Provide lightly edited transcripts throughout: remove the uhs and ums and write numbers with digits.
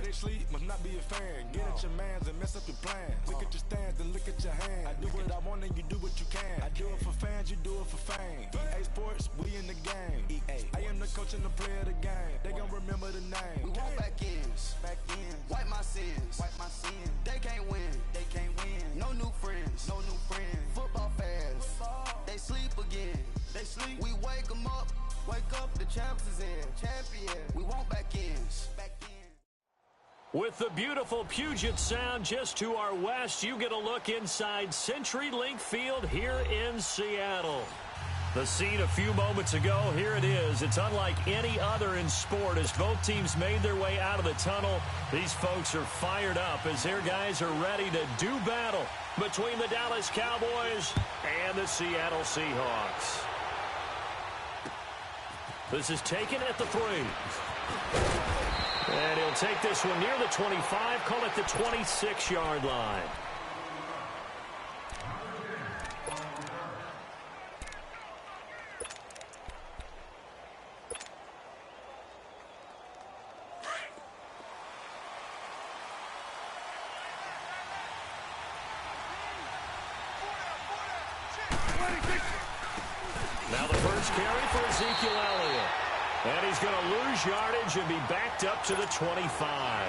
ain't sleep, must not be a fan. Get at your mans and mess up your plans. Look at your stands and look at your hands. I do what I want and you do what you can. I do it for fans, you do it for fame. EA Sports, we in the game. I am the coach and the player of the game. They gon' remember the name. We want back ends, wipe my sins, They can't win, No new friends, Football fans, they sleep again. We wake them up, the champs is in. Champion, we want back ends. With the beautiful Puget Sound just to our west, you get a look inside CenturyLink Field here in Seattle. The scene a few moments ago, here it is. It's unlike any other in sport as both teams made their way out of the tunnel. These folks are fired up as their guys are ready to do battle between the Dallas Cowboys and the Seattle Seahawks. This is taken at the 3. And he'll take this one near the 25, call it the 26-yard line. Now the first carry for Ezekiel Elliott. And he's going to lose yardage and be backed up to the 25.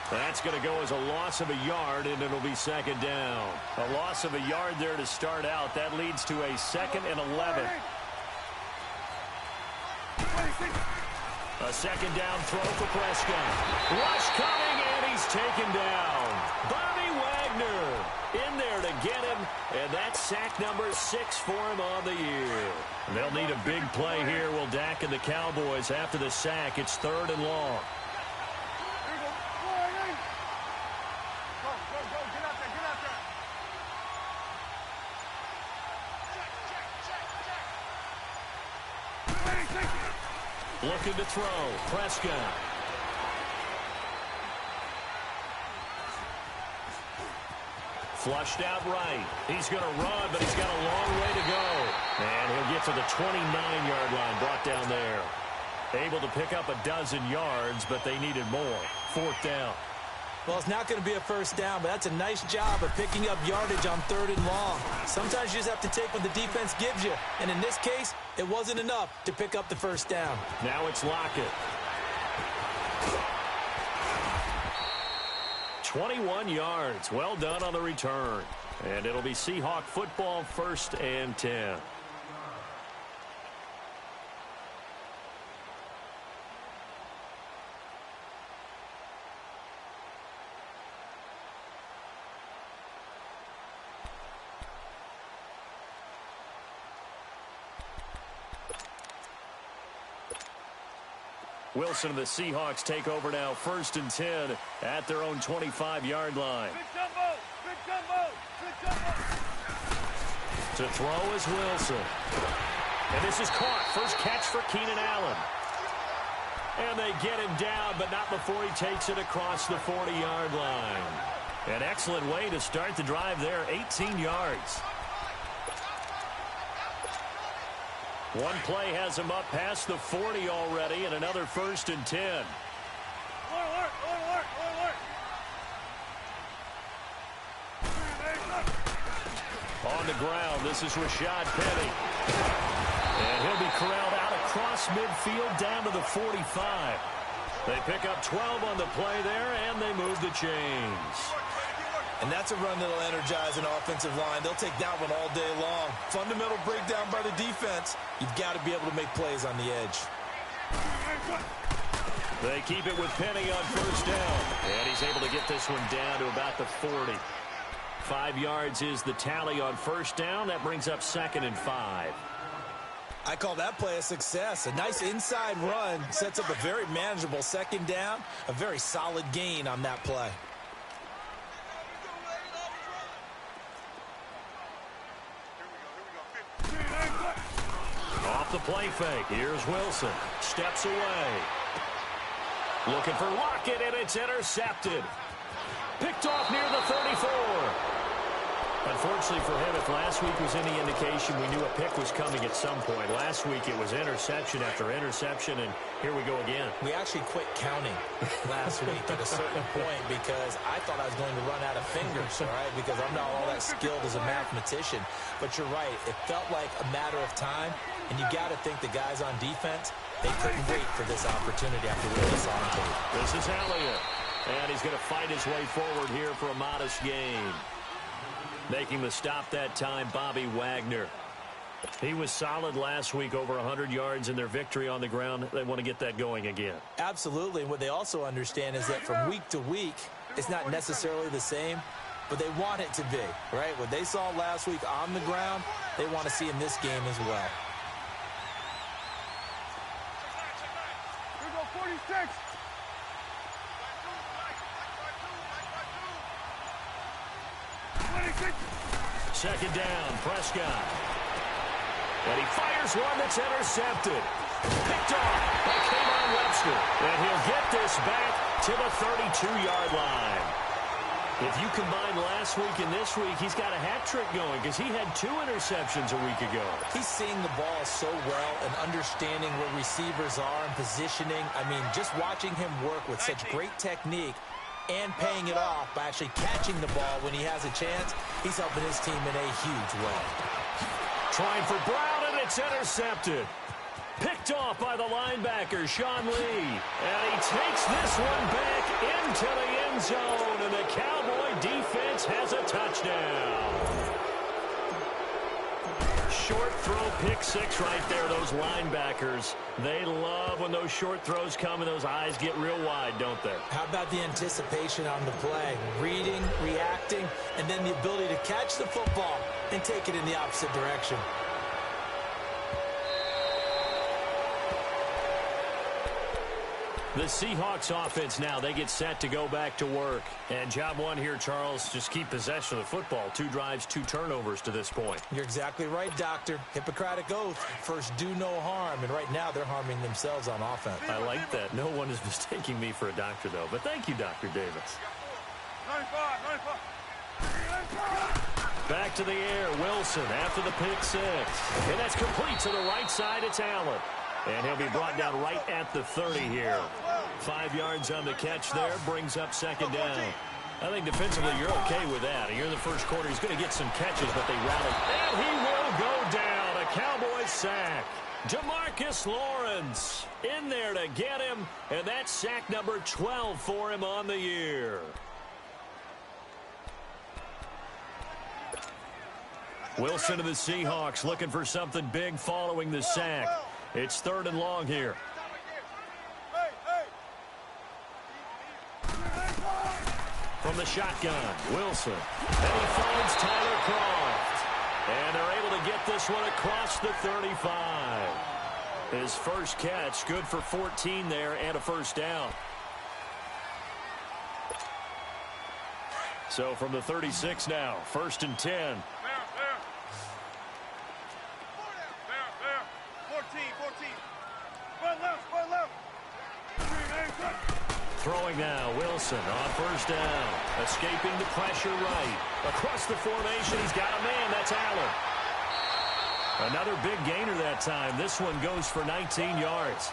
That's going to go as a loss of a yard, and it'll be second down. A loss of a yard there to start out. That leads to a 2nd and 11. A second down throw for Prescott. Rush coming, and he's taken down. Bobby Wagner in there to get him, and that's sack number 6 for him on the year. They'll need a big play here, will Dak and the Cowboys. After the sack, it's 3rd and long. Looking to throw, Prescott. Flushed out right. He's going to run, but he's got a long way to go. And he'll get to the 29-yard line, brought down there. Able to pick up a dozen yards, but they needed more. 4th down. Well, it's not going to be a first down, but that's a nice job of picking up yardage on 3rd and long. Sometimes you just have to take what the defense gives you. And in this case, it wasn't enough to pick up the first down. Now it's Lockett. 21 yards. Well done on the return. And it'll be Seahawk football, 1st and 10. Wilson and the Seahawks take over now, 1st and 10 at their own 25-yard line. To throw is Wilson. And this is caught. First catch for Keenan Allen. And they get him down, but not before he takes it across the 40-yard line. An excellent way to start the drive there, 18 yards. One play has him up past the 40 already, and another 1st and 10. On the ground, this is Rashad Penny. And he'll be corralled out across midfield down to the 45. They pick up 12 on the play there, and they move the chains. And that's a run that'll energize an offensive line. They'll take that one all day long. Fundamental breakdown by the defense. You've got to be able to make plays on the edge. They keep it with Penny on 1st down. And he's able to get this one down to about the 40. 5 yards is the tally on 1st down. That brings up 2nd and 5. I call that play a success. A nice inside run sets up a very manageable 2nd down. A very solid gain on that play. Off the play fake. Here's Wilson. Steps away. Looking for Lockett, and it's intercepted. Picked off near the 34. Unfortunately for him, if last week was any indication, we knew a pick was coming at some point. Last week it was interception after interception, and here we go again. We actually quit counting last week at a certain point because I thought I was going to run out of fingers, all right, because I'm not all that skilled as a mathematician. But you're right. It felt like a matter of time, and you got to think the guys on defense, they couldn't wait for this opportunity after what they saw on tape. This is Elliott, and he's going to fight his way forward here for a modest gain. Making the stop that time, Bobby Wagner. He was solid last week, over 100 yards in their victory on the ground. They want to get that going again. Absolutely. And what they also understand is that from week to week, it's not necessarily the same, but they want it to be, right? What they saw last week on the ground, they want to see in this game as well. Here we go, 46. Second down, Prescott. And he fires one that's intercepted. Picked off by Kayvon Webster. And he'll get this back to the 32-yard line. If you combine last week and this week, he's got a hat trick going because he had 2 interceptions a week ago. He's seeing the ball so well and understanding where receivers are and positioning. I mean, just watching him work with such great technique and paying it off by actually catching the ball when he has a chance, he's helping his team in a huge way. Trying for Brown, and it's intercepted. Picked off by the linebacker, Sean Lee. And he takes this one back into the end zone, and the Cowboy defense has a touchdown. Short throw, pick six right there. Those linebackers, they love when those short throws come and those eyes get real wide, don't they? How about the anticipation on the play? Reading, reacting, and then the ability to catch the football and take it in the opposite direction. The Seahawks offense now, they get set to go back to work. And job one here, Charles, just keep possession of the football. 2 drives, 2 turnovers to this point. You're exactly right, Doctor. Hippocratic oath. First, do no harm. And right now, they're harming themselves on offense. I like that. No one is mistaking me for a doctor, though. But thank you, Dr. Davis. 95. Back to the air. Wilson after the pick six. And that's complete to the right side. It's Allen. And he'll be brought down right at the 30 here. 5 yards on the catch there. Brings up second down. I think defensively you're okay with that. Here in the first quarter, he's going to get some catches, but they rally. And he will go down. A Cowboy sack. Demarcus Lawrence in there to get him. And that's sack number 12 for him on the year. Wilson to the Seahawks looking for something big following the sack. It's 3rd and long here. From the shotgun, Wilson. And he finds Tyler Croft. And they're able to get this one across the 35. His first catch, good for 14 there and a first down. So from the 36 now, 1st and 10. 14. Throwing now, Wilson on 1st down. Escaping the pressure right. Across the formation, he's got a man. That's Allen. Another big gainer that time. This one goes for 19 yards.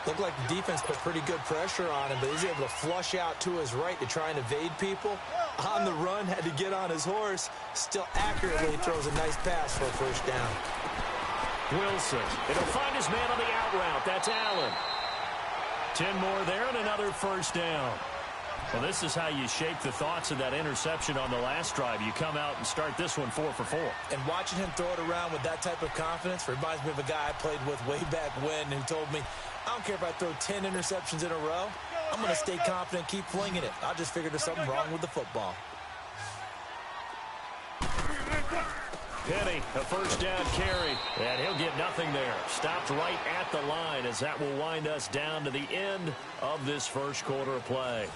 Looked like the defense put pretty good pressure on him, but he's able to flush out to his right to try and evade people. On the run, had to get on his horse. Still accurately throws a nice pass for a first down. Wilson, it'll find his man on the out route. That's Allen. 10 more there and another first down. Well, this is how you shape the thoughts of that interception on the last drive. You come out and start this one 4 for 4. And watching him throw it around with that type of confidence reminds me of a guy I played with way back when who told me, I don't care if I throw 10 interceptions in a row. I'm going to stay confident, keep flinging it. I just figured there's something wrong with the football. Penny, a first down carry, and he'll get nothing there. Stopped right at the line as that will wind us down to the end of this first quarter of play.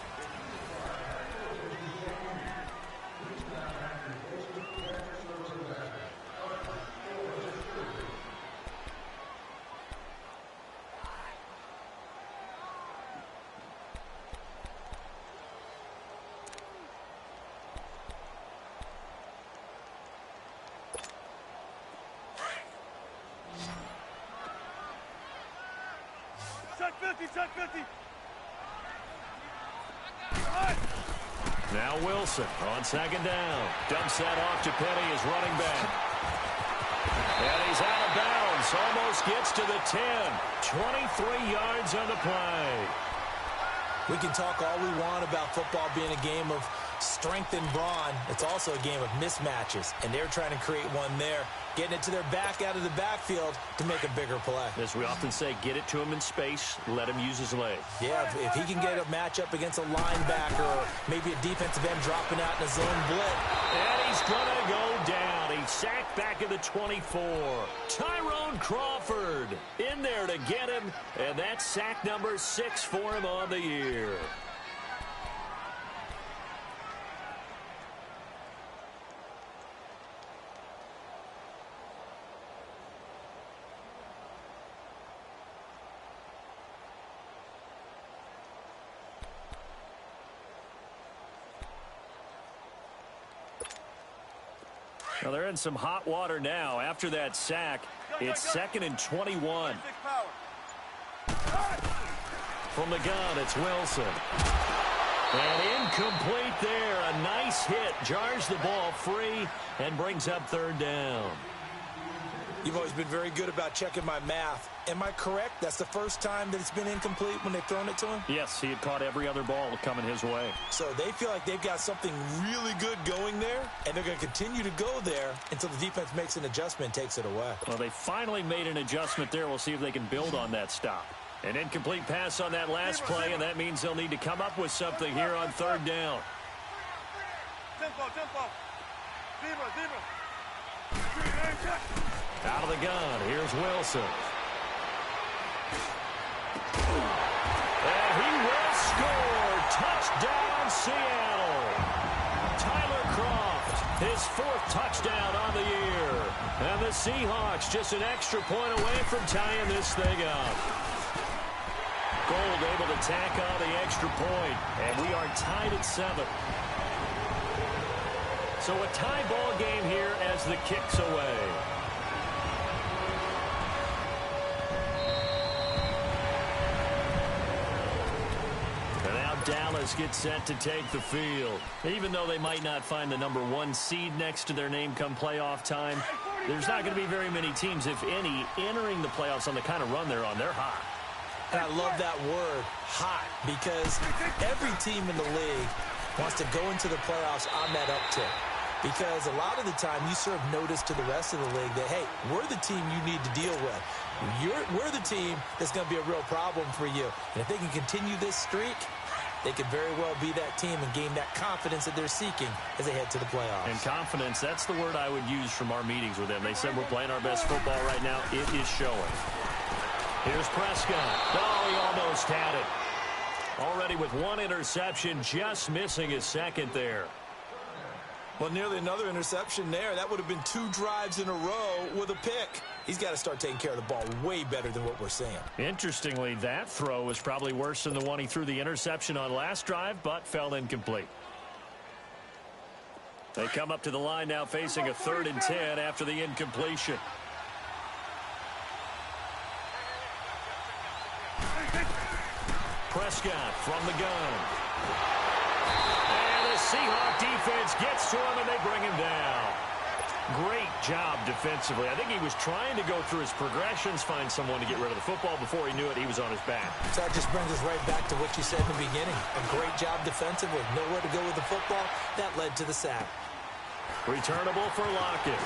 check 50, check 50. Now Wilson on second down. Dumps that off to Penny, his running back. And he's out of bounds. Almost gets to the 10. 23 yards on the play. We can talk all we want about football being a game of strength and brawn. It's also a game of mismatches, and they're trying to create one there, getting it to their back out of the backfield to make a bigger play. As we often say, get it to him in space, let him use his legs. Yeah, if he can get a matchup against a linebacker or maybe a defensive end dropping out in a zone blitz. And he's going to go down. He's sacked back at the 24. Tyrone Crawford in there to get him, and that's sack number 6 for him on the year. Well, they're in some hot water now. After that sack, it's 2nd and 21. From the gun, it's Wilson. And incomplete there. A nice hit. Jars the ball free and brings up 3rd down. You've always been very good about checking my math. Am I correct? That's the first time that it's been incomplete when they've thrown it to him? Yes, he had caught every other ball coming his way. So they feel like they've got something really good going there, and they're going to continue to go there until the defense makes an adjustment and takes it away. Well, they finally made an adjustment there. We'll see if they can build on that stop. An incomplete pass on that last play, and that means they'll need to come up with something here on 3rd down. Tempo. Zebra. Out of the gun, here's Wilson. And he will score. Touchdown, Seattle. Tyler Kroft, his 4th touchdown on the year. And the Seahawks just an extra point away from tying this thing up. Gold able to tack on the extra point, and we are tied at 7. So a tie ball game here as the kick's away. And now Dallas gets set to take the field. Even though they might not find the number 1 seed next to their name come playoff time, there's not going to be very many teams, if any, entering the playoffs on the kind of run they're on. They're hot. And I love that word, hot, because every team in the league wants to go into the playoffs on that uptick. Because a lot of the time you serve notice to the rest of the league that, hey, we're the team you need to deal with. We're the team that's going to be a real problem for you. And if they can continue this streak, they could very well be that team and gain that confidence that they're seeking as they head to the playoffs. And confidence, that's the word I would use from our meetings with them. They said we're playing our best football right now. It is showing. Here's Prescott. Oh, he almost had it. Already with 1 interception, just missing his 2nd there. Well, nearly another interception there. That would have been 2 drives in a row with a pick. He's got to start taking care of the ball way better than what we're seeing. Interestingly, that throw was probably worse than the one he threw the interception on last drive, but fell incomplete. They come up to the line now facing a 3rd and 10 after the incompletion. Prescott from the gun. And the Seahawk defense gets to him, and they bring him down. Great job defensively. I think he was trying to go through his progressions, find someone to get rid of the football. Before he knew it, he was on his back. So that just brings us right back to what you said in the beginning. A great job defensively. Nowhere to go with the football. That led to the sack. Returnable for Lockett.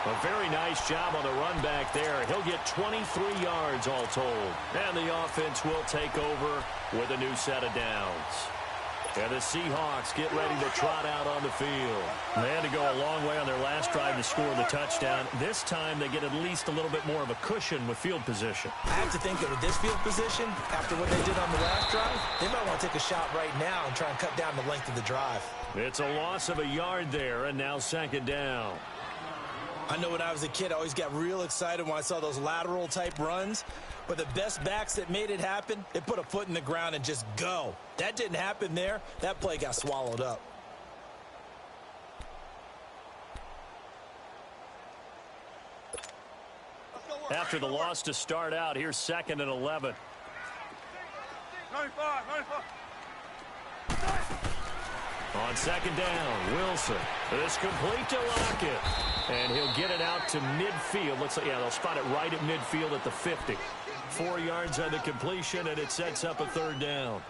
A very nice job on the run back there. He'll get 23 yards all told. And the offense will take over with a new set of downs. And the Seahawks get ready to trot out on the field. They had to go a long way on their last drive to score the touchdown. This time they get at least a little bit more of a cushion with field position. I have to think that with this field position, after what they did on the last drive, they might want to take a shot right now and try and cut down the length of the drive. It's a loss of a yard there, and now 2nd down. I know when I was a kid, I always got real excited when I saw those lateral type runs. But the best backs that made it happen, they put a foot in the ground and just go. That didn't happen there. That play got swallowed up. after the loss to start out. Here's 2nd and 11. 95, 95. On 2nd down, Wilson. This complete to Lockett. And he'll get it out to midfield. Looks like, yeah, they'll spot it right at midfield at the 50. 4 yards on the completion, and it sets up a 3rd down.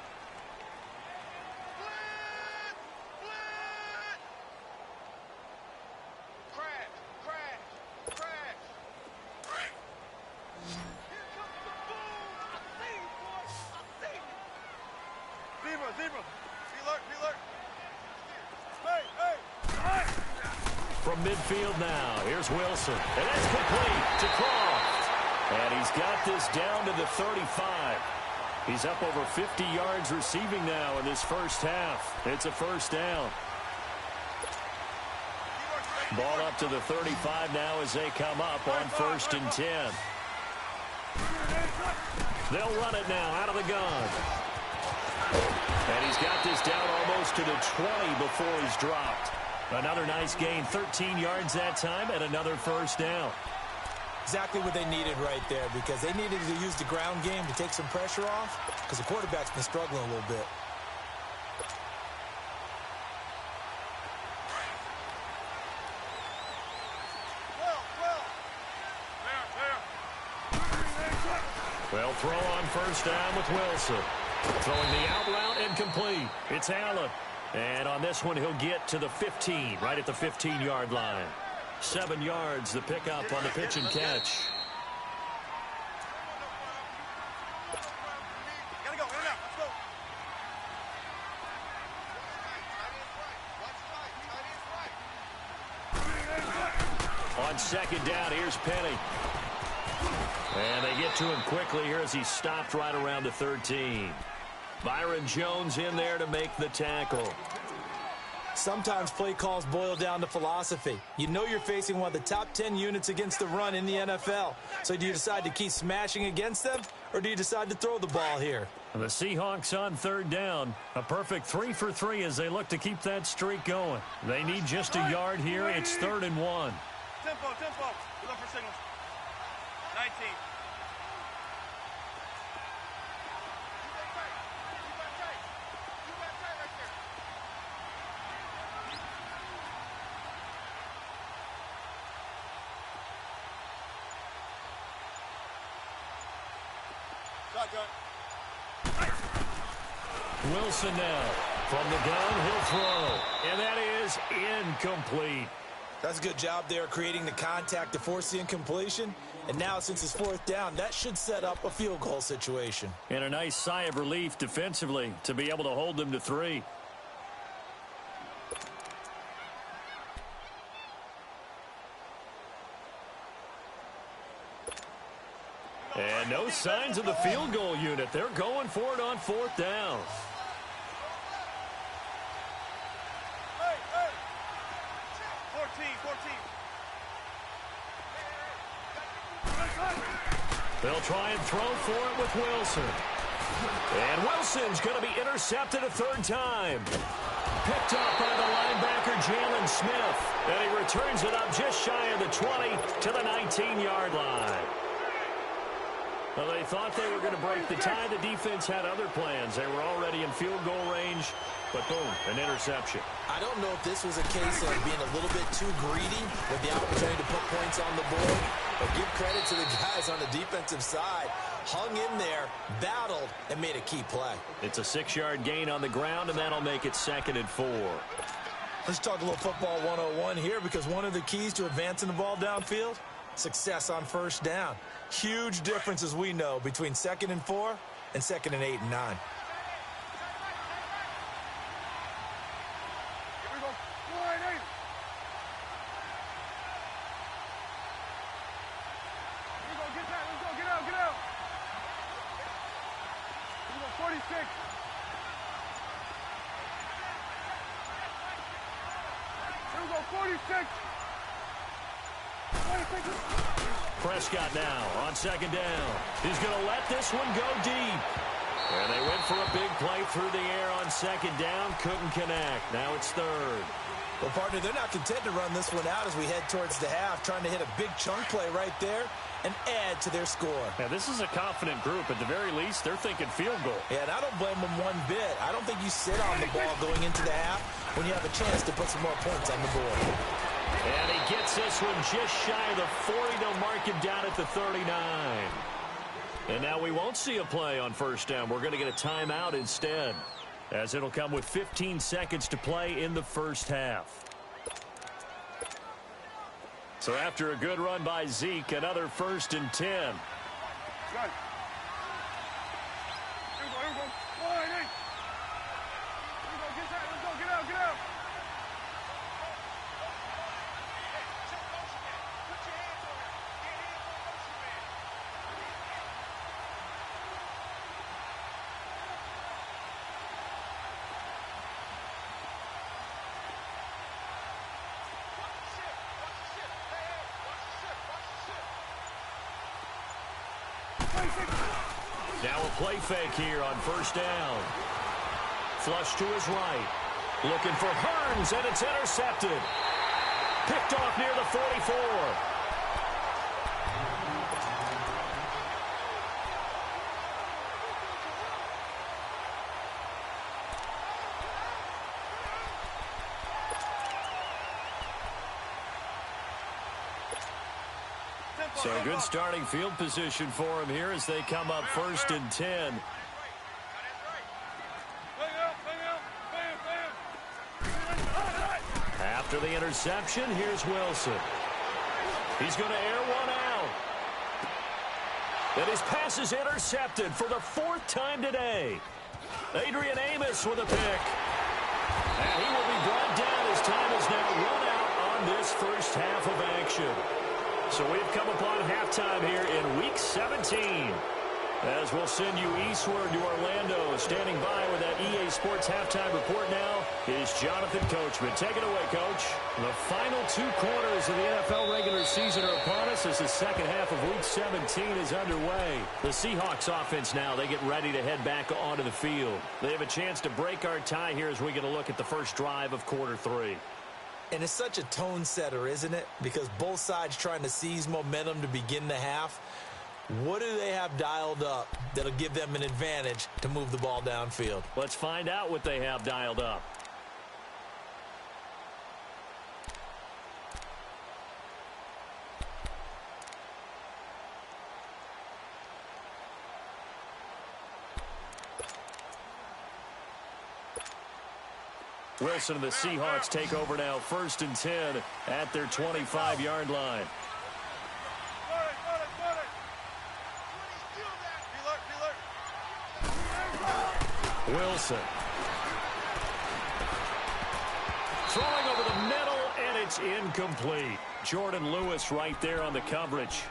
From midfield now, here's Wilson. And that's complete to Croft. And he's got this down to the 35. He's up over 50 yards receiving now in this first half. It's a 1st down. Ball up to the 35 now as they come up on 1st and 10. They'll run it now out of the gun. And he's got this down almost to the 20 before he's dropped. Another nice gain, 13 yards that time, and another 1st down. Exactly what they needed right there, because they needed to use the ground game to take some pressure off, because the quarterback's been struggling a little bit. Well, throw on 1st down with Wilson. Throwing the out route and complete. It's Allen. And on this one, he'll get to the 15, right at the 15-yard line. 7 yards, the pickup on the pitch and catch. Gotta go, in and out, let's go. On 2nd down, here's Penny. And they get to him quickly here as he stopped right around the 13. Byron Jones in there to make the tackle. Sometimes play calls boil down to philosophy. You know you're facing one of the top 10 units against the run in the NFL. So do you decide to keep smashing against them, or do you decide to throw the ball here? And the Seahawks on 3rd down. A perfect 3 for 3 as they look to keep that streak going. They need just a yard here. It's 3rd and 1. Tempo. We look for signals. 19. Wilson now. From the gun, he'll throw. And that is incomplete. That's a good job there creating the contact to force the incompletion. And now, since it's 4th down, that should set up a field goal situation. And a nice sigh of relief defensively to be able to hold them to 3. And no signs of the field goal unit. They're going for it on 4th down. Hey. 14. They'll try and throw for it with Wilson. And Wilson's going to be intercepted a 3rd time. Picked up by the linebacker, Jalen Smith. And he returns it up just shy of the 20 to the 19-yard line. Well, they thought they were going to break the tie. The defense had other plans. They were already in field goal range, but boom, an interception. I don't know if this was a case of being a little bit too greedy with the opportunity to put points on the board, but give credit to the guys on the defensive side. Hung in there, battled, and made a key play. It's a 6-yard gain on the ground, and that'll make it 2nd and 4. Let's talk a little football 101 here, because one of the keys to advancing the ball downfield, success on 1st down. Huge difference, as we know, between 2nd and 4 and 2nd and 8 and 9. Here we go. 4-8. Here we go, get that. Let's go, get out. Here we go, 46. Here we go, 46. Prescott now on 2nd down. He's going to let this one go deep. And they went for a big play through the air on 2nd down. Couldn't connect. Now it's 3rd. Well, partner, they're not content to run this one out as we head towards the half, trying to hit a big chunk play right there and add to their score. Yeah, this is a confident group. At the very least, they're thinking field goal. Yeah, and I don't blame them one bit. I don't think you sit on the ball going into the half when you have a chance to put some more points on the board. And he gets this one just shy of the 40. They'll mark him down at the 39. And now we won't see a play on first down. We're going to get a timeout instead, as it'll come with 15 seconds to play in the first half. So after a good run by Zeke, another 1st and 10. Now a play fake here on first down. Flush to his right. Looking for Hearns, and it's intercepted. Picked off near the 44. So a good starting field position for him here as they come up 1st and 10. After the interception, here's Wilson. He's going to air one out. And his pass is intercepted for the 4th time today. Adrian Amos with a pick. And he will be brought down as time is now run out on this first half of action. So we've come upon halftime here in Week 17. As we'll send you eastward to Orlando. Standing by with that EA Sports halftime report now is Jonathan Coachman. Take it away, Coach. The final 2 quarters of the NFL regular season are upon us as the second half of Week 17 is underway. The Seahawks offense now, they get ready to head back onto the field. They have a chance to break our tie here as we get a look at the first drive of quarter 3. And it's such a tone setter, isn't it? Because both sides trying to seize momentum to begin the half. What do they have dialed up that'll give them an advantage to move the ball downfield? Let's find out what they have dialed up. Wilson and the Seahawks take over now, 1st and 10 at their 25-yard line. Wilson. Throwing over the middle, and it's incomplete. Jordan Lewis right there on the coverage.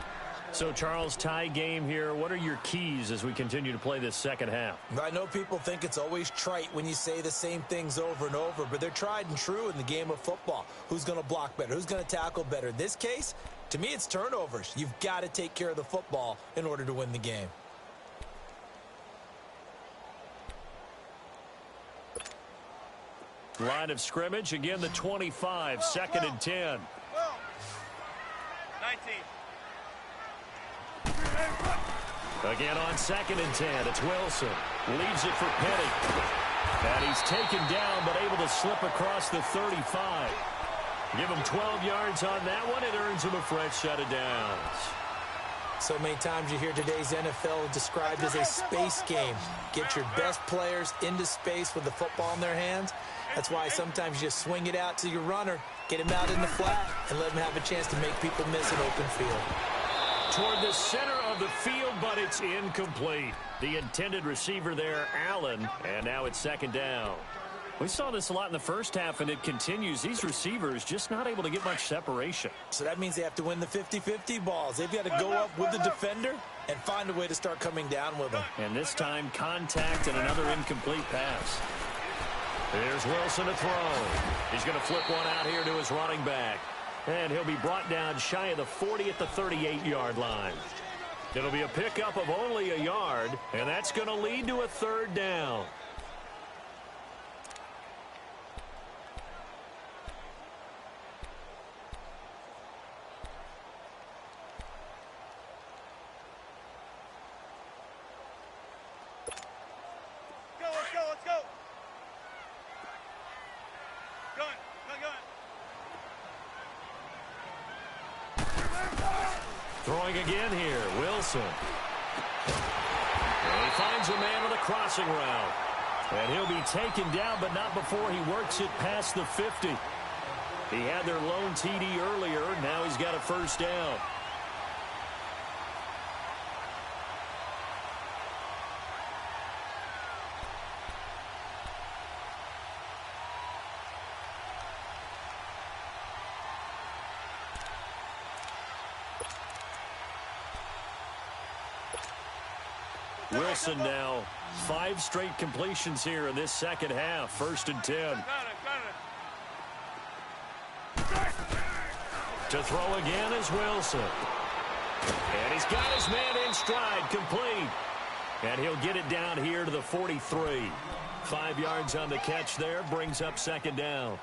So, Charles, tie game here. What are your keys as we continue to play this second half? I know people think it's always trite when you say the same things over and over, but they're tried and true in the game of football. Who's going to block better? Who's going to tackle better? In this case, to me, it's turnovers. You've got to take care of the football in order to win the game. Line of scrimmage, again the 25, 2nd and 10. 19. Again on 2nd and 10, it's Wilson. Leaves it for Penny. And he's taken down, but able to slip across the 35. Give him 12 yards on that one. It earns him a fresh set of downs. So many times you hear today's NFL described as a space game. Get your best players into space with the football in their hands. That's why sometimes you just swing it out to your runner, get him out in the flat, and let him have a chance to make people miss an open field. Toward the center of the field, but it's incomplete. The intended receiver there, Allen, and now it's 2nd down. We saw this a lot in the first half, and it continues. These receivers just not able to get much separation. So that means they have to win the 50-50 balls. They've got to go up with the defender and find a way to start coming down with them. And this time, contact and another incomplete pass. Here's Wilson to throw. He's going to flip one out here to his running back. And he'll be brought down shy of the 40 at the 38-yard line. It'll be a pickup of only a yard, and that's going to lead to a 3rd down. Throwing again here, Wilson. And he finds a man on the crossing route. And he'll be taken down, but not before he works it past the 50. He had their lone TD earlier. Now he's got a first down. Wilson now 5 straight completions here in this second half. 1st and 10. To throw again is Wilson. And he's got his man in stride, complete. And he'll get it down here to the 43. 5 yards on the catch there, brings up 2nd down.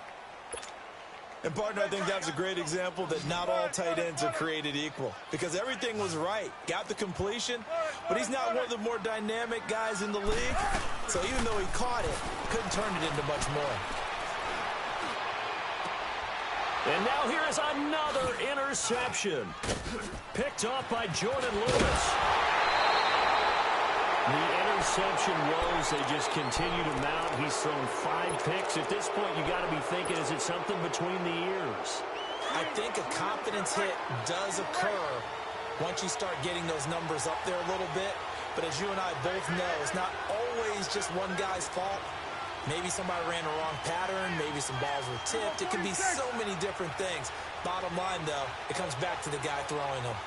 And, partner, I think that's a great example that not all tight ends are created equal, because everything was right. Got the completion, but he's not one of the more dynamic guys in the league. So even though he caught it, couldn't turn it into much more. And now here is another interception. Picked off by Jordan Lewis. The interception woes, they just continue to mount. He's thrown 5 picks. At this point, you got to be thinking, is it something between the ears? I think a confidence hit does occur once you start getting those numbers up there a little bit. But as you and I both know, it's not always just one guy's fault. Maybe somebody ran the wrong pattern. Maybe some balls were tipped. It can be so many different things. Bottom line, though, it comes back to the guy throwing them.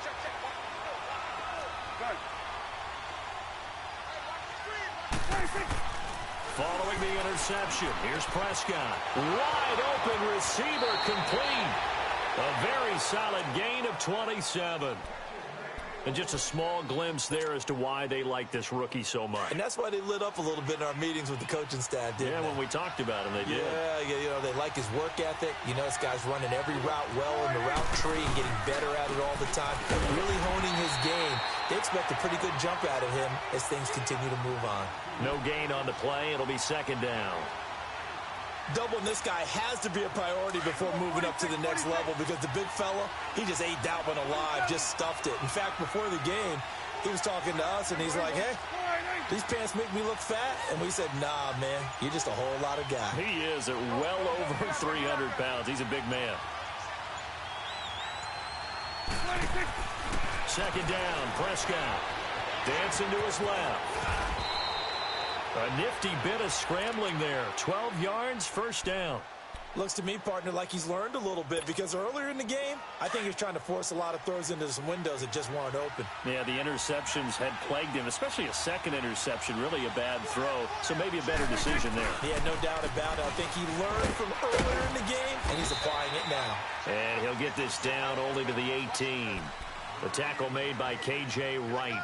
Following the interception, here's Prescott. Wide open receiver, complete. A very solid gain of 27. And just a small glimpse there as to why they like this rookie so much. And that's why they lit up a little bit in our meetings with the coaching staff, didn't they? When we talked about him, they did. Yeah, you know, they like his work ethic. You know, this guy's running every route well in the route tree and getting better at it all the time. Really honing his game. They expect a pretty good jump out of him as things continue to move on. No gain on the play. It'll be 2nd down. Doubling this guy has to be a priority before moving up to the next level, because the big fella, he just ate that one alive, just stuffed it. In fact, before the game, he was talking to us, and he's like, hey, these pants make me look fat. And we said, nah, man, you're just a whole lot of guy. He is at well over 300 pounds. He's a big man. 2nd down, Prescott. Dancing to his left. A nifty bit of scrambling there. 12 yards, 1st down. Looks to me, partner, like he's learned a little bit, because earlier in the game, I think he was trying to force a lot of throws into some windows that just weren't open. Yeah, the interceptions had plagued him, especially a 2nd interception, really a bad throw. So maybe a better decision there. Yeah, no doubt about it. I think he learned from earlier in the game, and he's applying it now. And he'll get this down only to the 18. The tackle made by K.J. Wright.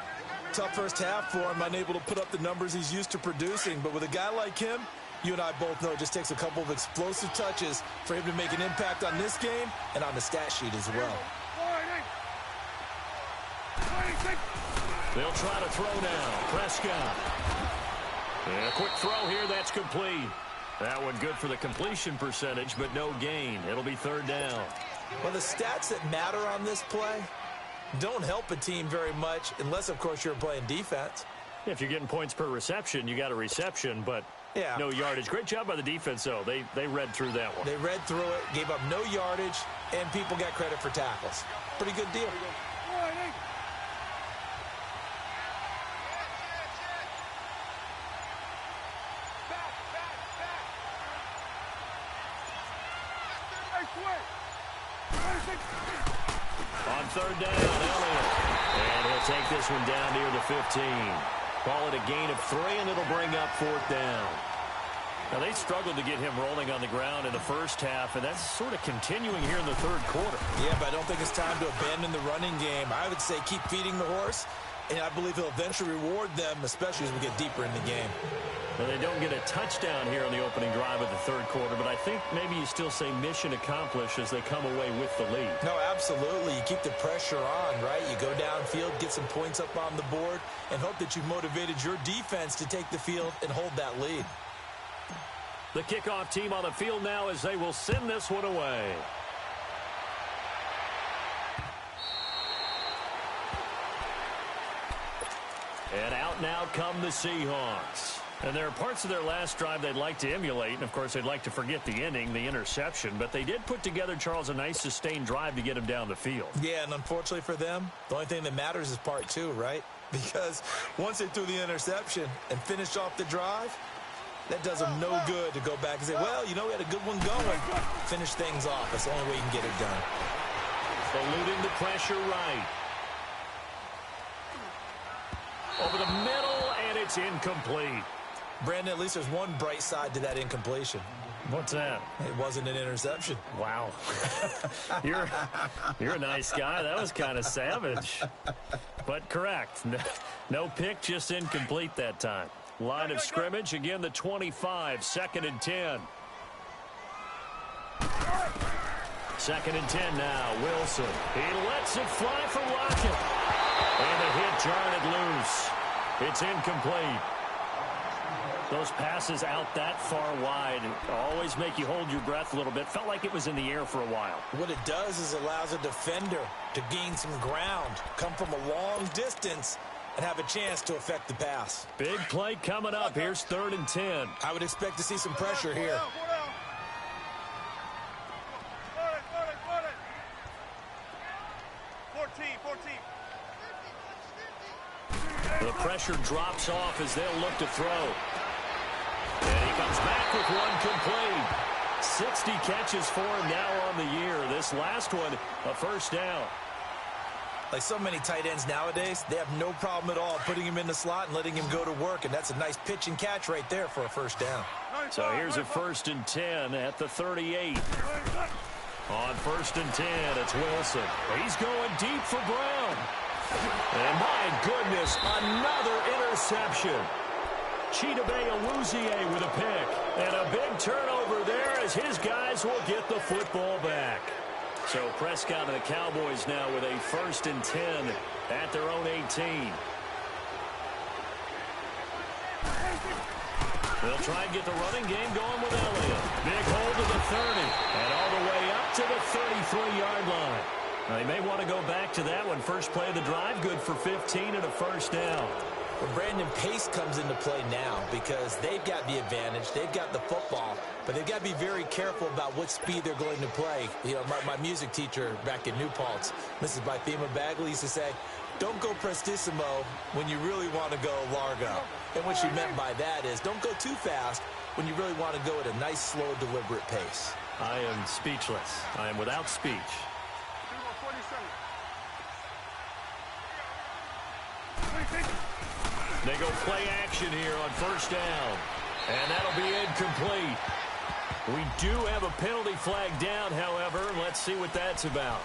Tough first half for him, unable to put up the numbers he's used to producing. But with a guy like him, you and I both know it just takes a couple of explosive touches for him to make an impact on this game and on the stat sheet as well. They'll try to throw now. Prescott. And a quick throw here, that's complete. That one good for the completion percentage, but no gain. It'll be 3rd down. Well, the stats that matter on this play don't help a team very much unless, of course, you're playing defense. If you're getting points per reception, you got a reception, but no yardage. Great job by the defense, though. They read through that one. They read through it, gave up no yardage, and people got credit for tackles. Pretty good deal. On 3rd down, Elliott. And he'll take this one down near the 15. Call it a gain of 3, and it'll bring up 4th down. Now, they struggled to get him rolling on the ground in the first half, and that's sort of continuing here in the 3rd quarter. Yeah, but I don't think it's time to abandon the running game. I would say keep feeding the horse, and I believe he'll eventually reward them, especially as we get deeper in the game. Now, they don't get a touchdown here in the opening drive of the 3rd quarter, but I think maybe you still say mission accomplished as they come away with the lead. No, absolutely. You keep the pressure on, right? You go downfield, get some points up on the board, and hope that you've motivated your defense to take the field and hold that lead. The kickoff team on the field now as they will send this one away. And out now come the Seahawks. And there are parts of their last drive they'd like to emulate. And, of course, they'd like to forget the inning, the interception. But they did put together, Charles, a nice sustained drive to get him down the field. Yeah, and unfortunately for them, the only thing that matters is part two, right? Because once they threw the interception and finished off the drive, that does them no good to go back and say, well, you know, we had a good one going. Finish things off. That's the only way you can get it done. Eluding the pressure right. Over the middle, and it's incomplete. Brandon, at least there's one bright side to that incompletion. What's that? It wasn't an interception. Wow. You're a nice guy. That was kind of savage. But correct. No pick, just incomplete that time. Line of scrimmage, again the 25, 2nd and 10. 2nd and 10 now, Wilson. He lets it fly for Lockett. And the hit jarred it loose. It's incomplete. Those passes out that far wide always make you hold your breath a little bit. Felt like it was in the air for a while. What it does is allows a defender to gain some ground, come from a long distance, and have a chance to affect the pass. Big play coming up. Here's 3rd and 10. I would expect to see some pressure here. 14. The pressure drops off as they'll look to throw. And he comes back with one complete. 60 catches for him now on the year. This last one, a first down. Like so many tight ends nowadays, they have no problem at all putting him in the slot and letting him go to work, and that's a nice pitch and catch right there for a first down. So here's a 1st and 10 at the 38. On 1st and 10, it's Wilson. He's going deep for Brown. And my goodness, another interception. Chidobe Awuzie with a pick. And a big turnover there as his guys will get the football back. So Prescott and the Cowboys now with a 1st and 10 at their own 18. They'll try and get the running game going with Elliott. Big hold to the 30 and all the way up to the 33-yard line. Now, they may want to go back to that one. First play of the drive, good for 15 and a first down. Well, Brandon, pace comes into play now because they've got the advantage. They've got the football, but they've got to be very careful about what speed they're going to play. You know, my music teacher back in New Paltz, Mrs. Bythema Bagley, used to say, don't go prestissimo when you really want to go largo. And what she meant by that is don't go too fast when you really want to go at a nice, slow, deliberate pace. I am speechless. I am without speech. They go play action here on first down. And that'll be incomplete. We do have a penalty flag down, however. Let's see what that's about.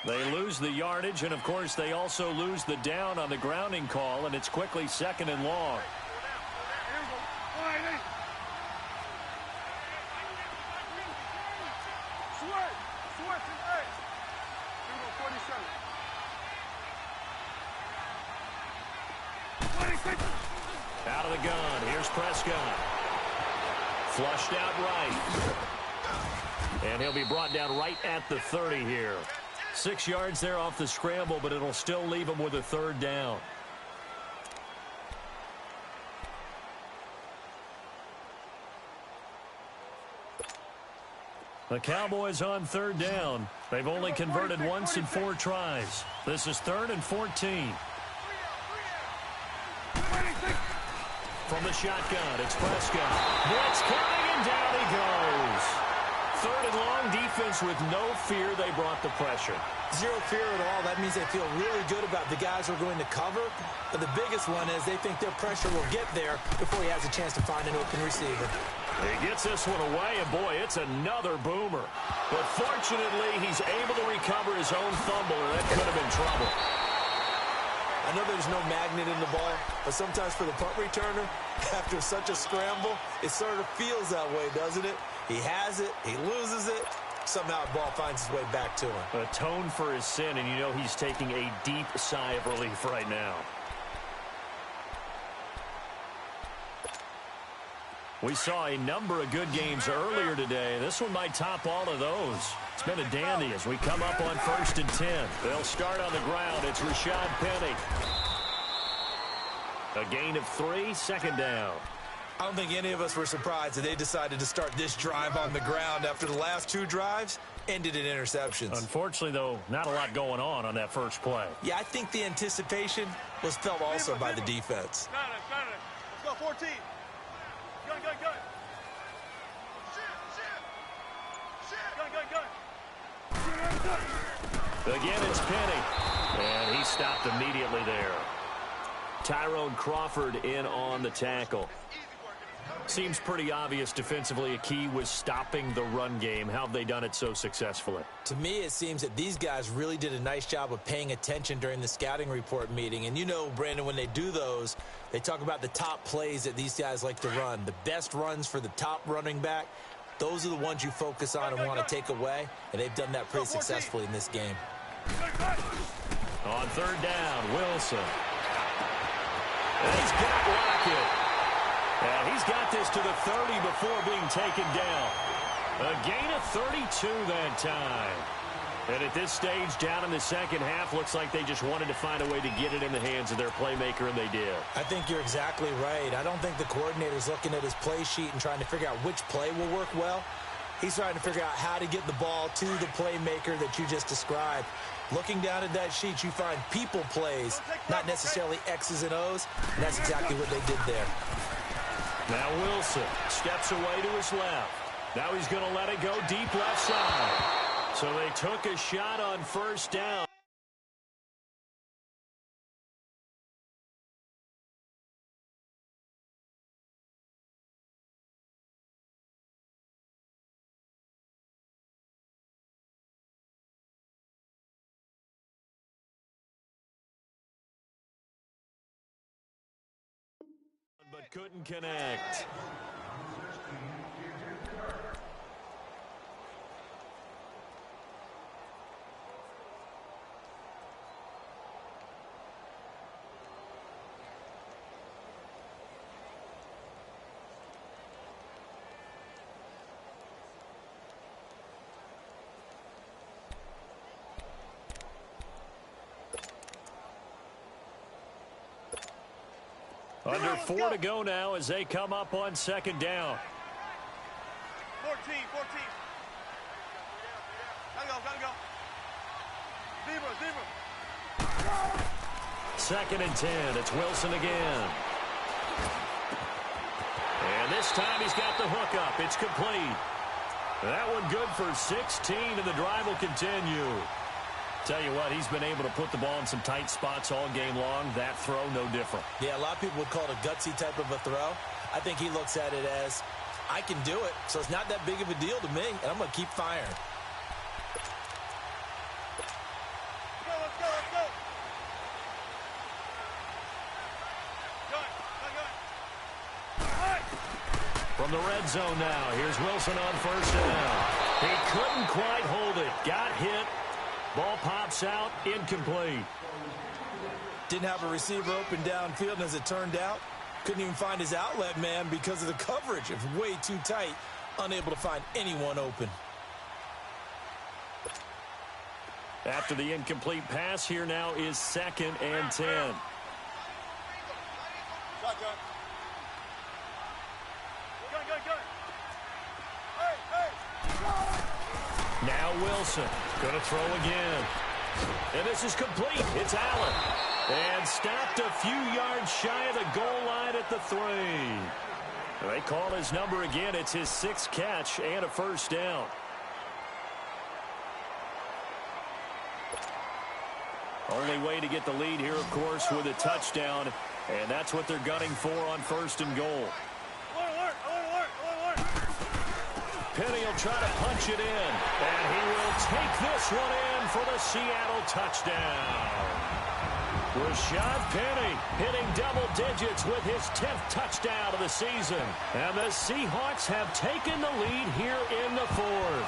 They lose the yardage, and, of course, they also lose the down on the grounding call, and it's quickly 2nd and long. Out of the gun. Here's Prescott. Flushed out right. And he'll be brought down right at the 30 here. 6 yards there off the scramble, but it'll still leave him with a 3rd down. The Cowboys on 3rd down. They've only converted once in 4 tries. This is 3rd and 14. From the shotgun, it's Prescott. Blitz coming, and down he goes. 3rd and long, defense with no fear. They brought the pressure. Zero fear at all. That means they feel really good about the guys who are going to cover. But the biggest one is they think their pressure will get there before he has a chance to find an open receiver. He gets this one away, and boy, it's another boomer. But fortunately, he's able to recover his own fumble, or that could have been trouble. I know there's no magnet in the ball, but sometimes for the punt returner, after such a scramble, it sort of feels that way, doesn't it? He has it, he loses it, somehow the ball finds its way back to him. Atone for his sin, and you know he's taking a deep sigh of relief right now. We saw a number of good games earlier today. This one might top all of those. It's been a dandy as we come up on 1st and 10. They'll start on the ground. It's Rashad Penny. A gain of 3, second down. I don't think any of us were surprised that they decided to start this drive on the ground after the last 2 drives ended in interceptions. Unfortunately, though, not a lot going on that first play. Yeah, I think the anticipation was felt also by the defense. Got it. Let's go, 14. Gun. Shit. Again, it's Penny. And he stopped immediately there. Tyrone Crawford in on the tackle. Seems pretty obvious defensively a key was stopping the run game. How have they done it so successfully? To me, it seems that these guys really did a nice job of paying attention during the scouting report meeting. And you know, Brandon, when they do those, they talk about the top plays that these guys like to run. The best runs for the top running back, those are the ones you focus on and want to take away. And they've done that pretty successfully in this game. On 3rd down, Wilson. And he's got Lockett. And he's got this to the 30 before being taken down. A gain of 32 that time. And at this stage, down in the second half, looks like they just wanted to find a way to get it in the hands of their playmaker, and they did. I think you're exactly right. I don't think the coordinator's looking at his play sheet and trying to figure out which play will work well. He's trying to figure out how to get the ball to the playmaker that you just described. Looking down at that sheet, you find people plays, not necessarily X's and O's, and that's exactly what they did there. Now Wilson steps away to his left. Now he's going to let it go deep left side. So they took a shot on 1st down. But couldn't connect. Under 4 to go now as they come up on 2nd down. 14. Gotta go. Zebra. 2nd and 10. It's Wilson again. And this time he's got the hook up. It's complete. That one good for 16, and the drive will continue. Tell you what, he's been able to put the ball in some tight spots all game long. That throw, no different. Yeah, a lot of people would call it a gutsy type of a throw. I think he looks at it as, I can do it, so it's not that big of a deal to me, and I'm going to keep firing. Let's go. From the red zone now, here's Wilson on 1st down. He couldn't quite hold it. Got hit. Ball pops out, incomplete. Didn't have a receiver open downfield, and as it turned out, couldn't even find his outlet man because of the coverage. It was way too tight, unable to find anyone open. After the incomplete pass, here now is 2nd and 10. Shotgun. Now Wilson going to throw again. And this is complete. It's Allen. And stopped a few yards shy of the goal line at the 3. They call his number again. It's his 6th catch and a 1st down. Only way to get the lead here, of course, with a touchdown. And that's what they're gunning for on 1st and goal. Alert. Penny will try to punch it in. And he will take this one in for the Seattle touchdown. Rashad Penny hitting double digits with his 10th touchdown of the season. And the Seahawks have taken the lead here in the 4th.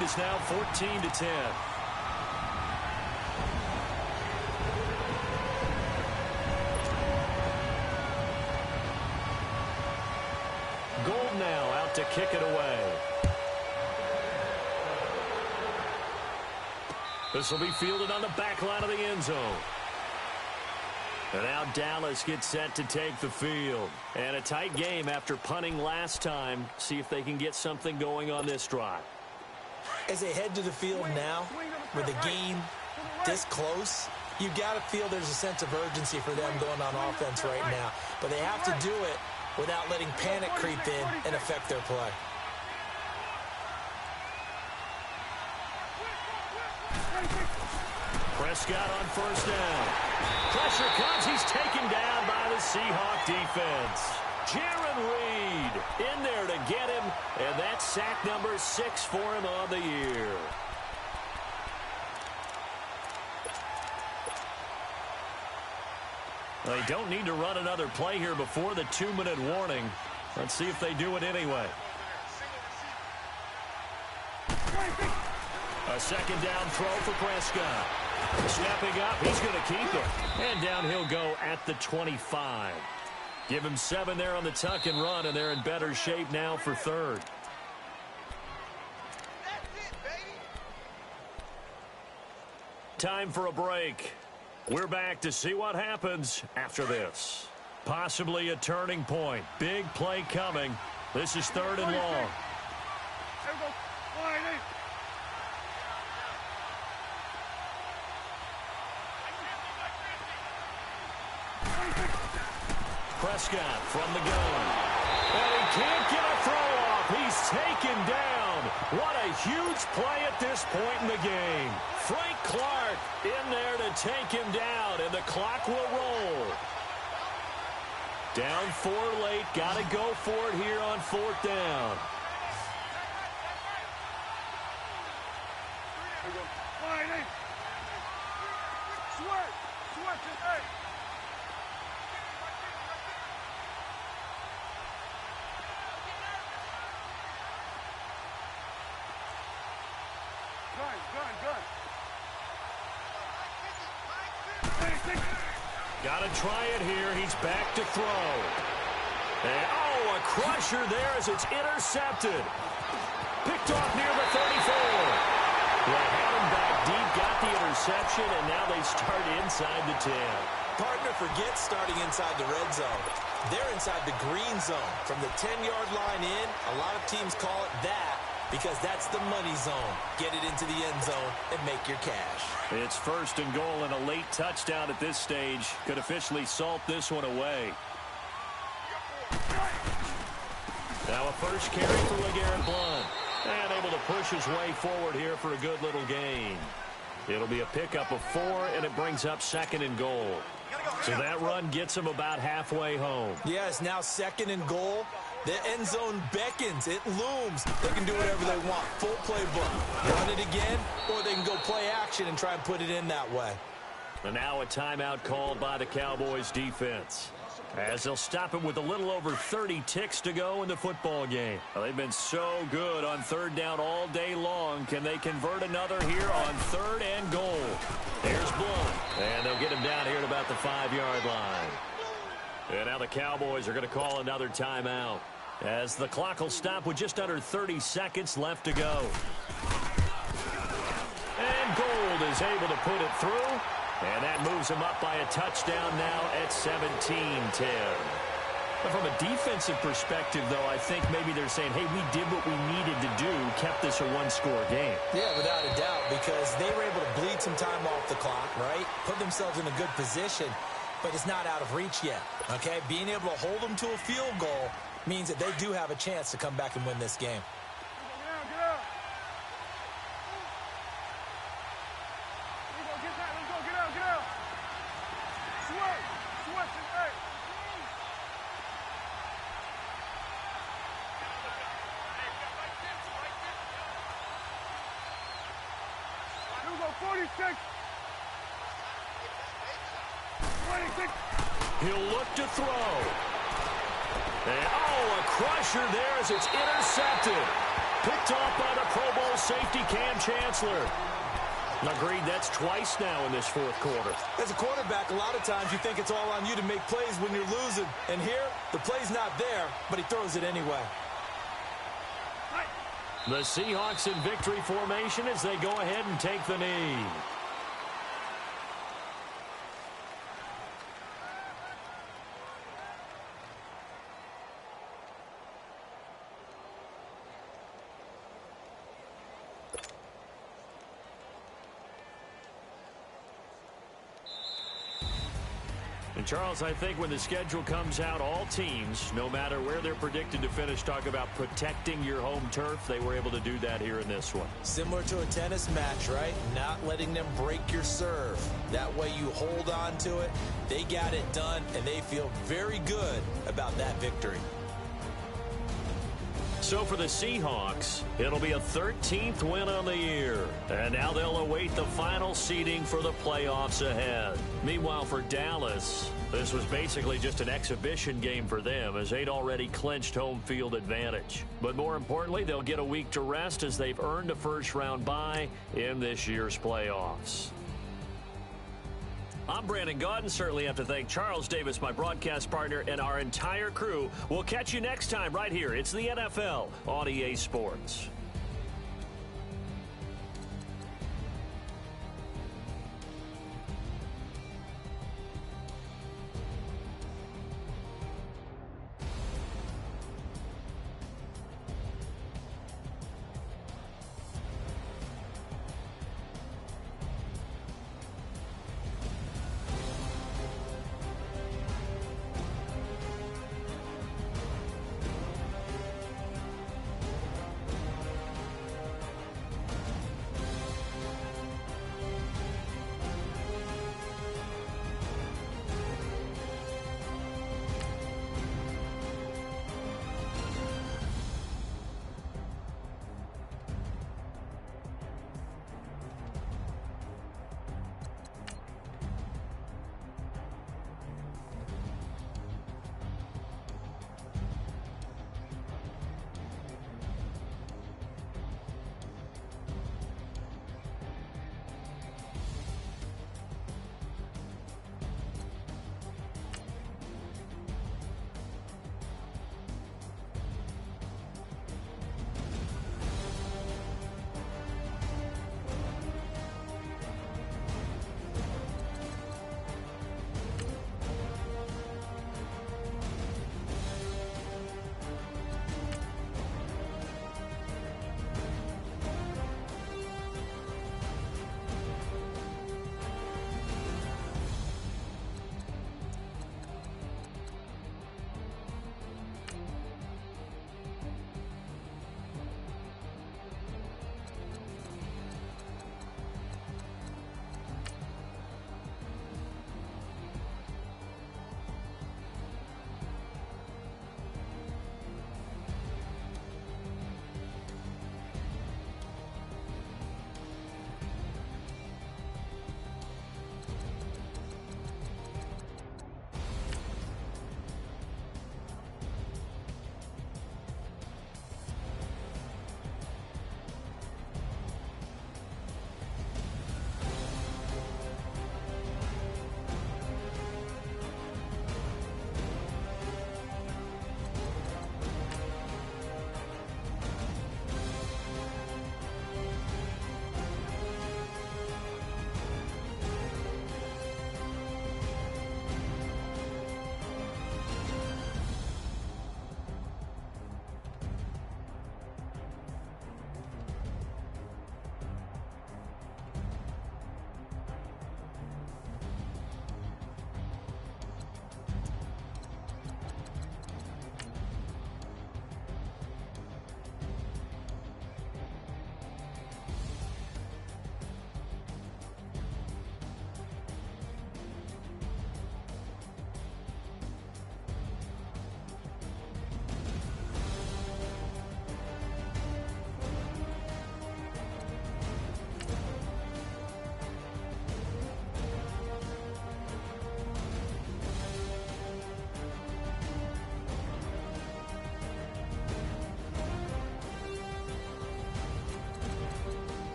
lead is now 14-10. Gold now out to kick it away. This will be fielded on the back line of the end zone. And now Dallas gets set to take the field. And a tight game after punting last time. See if they can get something going on this drive. As they head to the field now, with the game this close, you've got to feel there's a sense of urgency for them going on offense right now. But they have to do it without letting panic creep in and affect their play. Prescott on first down. Pressure comes. He's taken down by the Seahawk defense. Jaron Reed in there to get him, and that's sack number 6 for him on the year. They don't need to run another play here before the 2-minute warning. Let's see if they do it anyway. A second down throw for Prescott. Snapping up, he's going to keep it. And down he'll go at the 25. Give him 7 there on the tuck and run, and they're in better shape now for third. Time for a break. We're back to see what happens after this. Possibly a turning point. Big play coming. This is 3rd and long. Prescott from the gun. And he can't get a throw off. He's taken down. What a huge play at this point in the game. Frank Clark in there to take him down, and the clock will roll. Down 4 late. Got to go for it here on 4th down. Got to try it here. He's back to throw. And, oh, a crusher there as it's intercepted. Picked off near the 34. They had him back deep, got the interception, and now they start inside the 10. Partner forgets starting inside the red zone. They're inside the green zone. From the 10-yard line in, a lot of teams call it that because that's the money zone. Get it into the end zone and make your cash. It's 1st and goal, and a late touchdown at this stage could officially salt this one away. Now a first carry for LeGarrette Blount. And able to push his way forward here for a good little gain. It'll be a pickup of 4, and it brings up 2nd and goal. So that run gets him about halfway home. Yeah, it's now 2nd and goal. The end zone beckons. It looms. They can do whatever they want. Full playbook. Run it again, or they can go play action and try and put it in that way. And now a timeout called by the Cowboys defense, as they'll stop it with a little over 30 ticks to go in the football game. Well, they've been so good on 3rd down all day long. Can they convert another here on 3rd and goal? There's Blount. And they'll get him down here at about the 5-yard line. And now the Cowboys are going to call another timeout, as the clock will stop with just under 30 seconds left to go. And Gold is able to put it through, and that moves him up by a touchdown now at 17-10. But from a defensive perspective, though, I think maybe they're saying, hey, we did what we needed to do, kept this a 1-score game. Yeah, without a doubt, because they were able to bleed some time off the clock, right? Put themselves in a good position, but it's not out of reach yet, okay? Being able to hold them to a field goal means that they do have a chance to come back and win this game. He'll look to throw. And, oh, a crusher there as it's intercepted. Picked off by the Pro Bowl safety Cam Chancellor. Agreed, that's twice now in this fourth quarter. As a quarterback, a lot of times you think it's all on you to make plays when you're losing. And here, the play's not there, but he throws it anyway. The Seahawks in victory formation as they go ahead and take the knee. And Charles, I think when the schedule comes out, all teams, no matter where they're predicted to finish, talk about protecting your home turf. They were able to do that here in this one. Similar to a tennis match, right? Not letting them break your serve. That way you hold on to it. They got it done, and they feel very good about that victory. So for the Seahawks, it'll be a 13th win on the year. And now they'll await the final seeding for the playoffs ahead. Meanwhile, for Dallas, this was basically just an exhibition game for them as they'd already clinched home field advantage. But more importantly, they'll get a week to rest as they've earned a first-round bye in this year's playoffs. I'm Brandon Gaudin. Certainly have to thank Charles Davis, my broadcast partner, and our entire crew. We'll catch you next time right here. It's the NFL on EA Sports.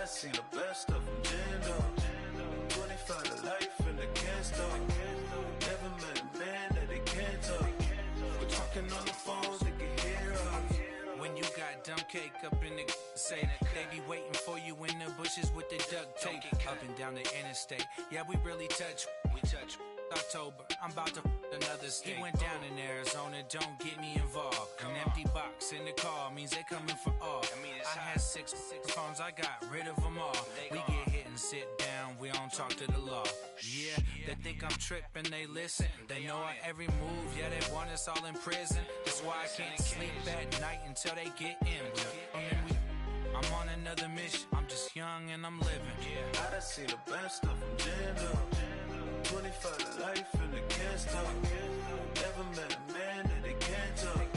done seen the best of them, jammed up. 25 to life and they can't stop. Never met a man that they can't talk. We're talking on the phones, they can hear us. When you got dumb cake up in the say that they be waiting for you in the bushes with the duct tape up and down the interstate. Yeah, we really touch. We touch. October, I'm about to another state. He went down in Arizona, don't get me involved. An empty box in the car means they coming for all. I had six phones, I got rid of them all. We get hit and sit down, we don't talk to the law. Yeah, they think I'm tripping, they listen. They know our every move, yeah, they want us all in prison. That's why I can't sleep at night until they get in. I'm on another mission, I'm just young and I'm living. I done seen the best of them, jammed up. 25 to life and they can't stop. Never met a man that they can't talk.